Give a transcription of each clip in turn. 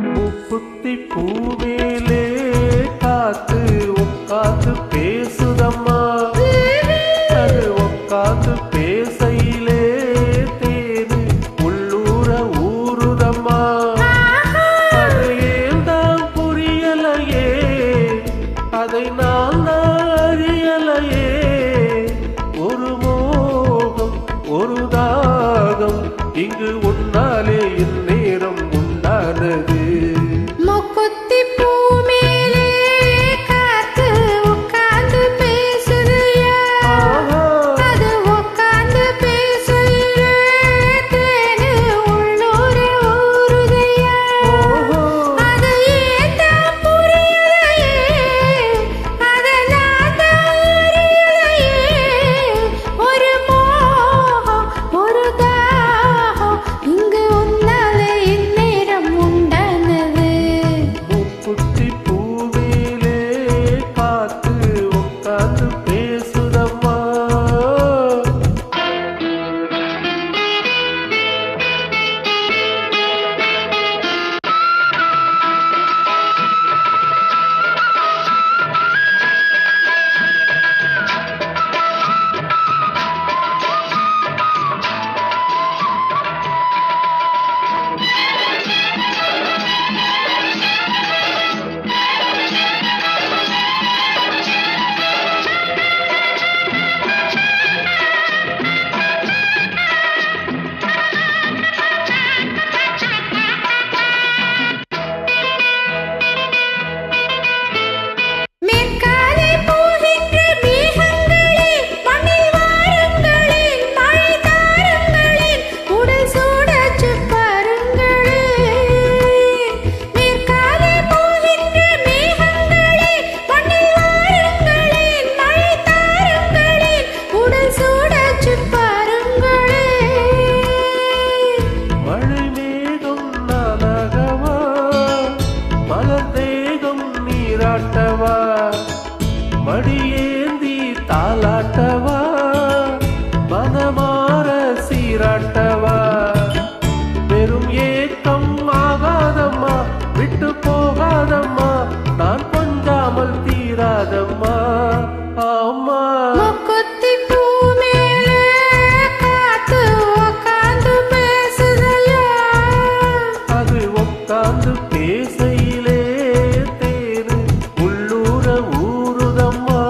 பூப்புத்தி பூவேலே காத்து உட்காந்து பேசுதம்மா, அது உட்காந்து பேசையிலே தேனு உள்ளூர ஊறுதம்மா. அது ஏந்தான் புரியலையே, அதை நான் அறியலையே. ஒரு மோகம் ஒரு தாகம் இங்கு உன்னாலே இந்நேரம் உண்டானது. மடியேந்தி தாலாட்டவா, மனமாற சீராட்டவா. வெறும் ஏக்கம் ஆகாதம்மா, விட்டு போகாதம்மா, நான் கொஞ்சாமல் தீராதம்மா. ஆமா அது உட்காந்து பேசையிலே தேரு உள்ளூர ஊறுதம்மா.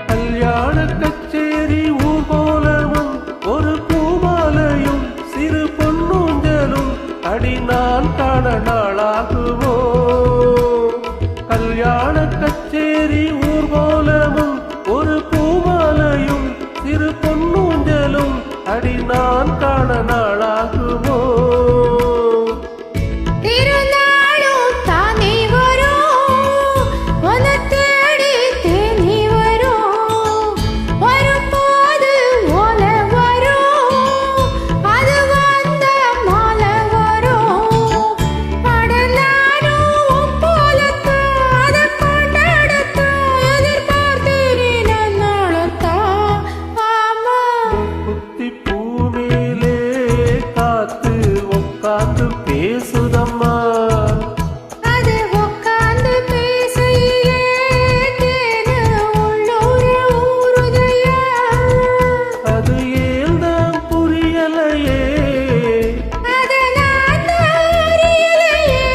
கல்யாண கச்சேரி ஊர்கோலமும் ஒரு பூமாலையும் சிறு பொன்னூஞ்சலும் அடி நான் காண நாளாகுவோ. கல்யாண கச்சேரி ஊர்கோலமும் ஒரு பூமாலையும் சிறு பொன்னூஞ்சலும் அடி நான் காண நாளாகுவோ. உட்காந்து பேசுதம்மா, அது உட்காந்து பேசையிலே தேனு உள்ளூர ஊறுதையா. அது ஏந்தான் புரியலையே, அதை நான் அறியலையே.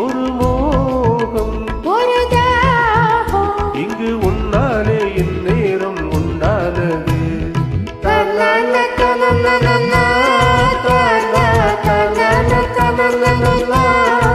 ஒரு மோகம் ஒரு தாகம் இங்கு உன்னாலே இந்நேரம் உண்டானது. la la la la la la la la la la la la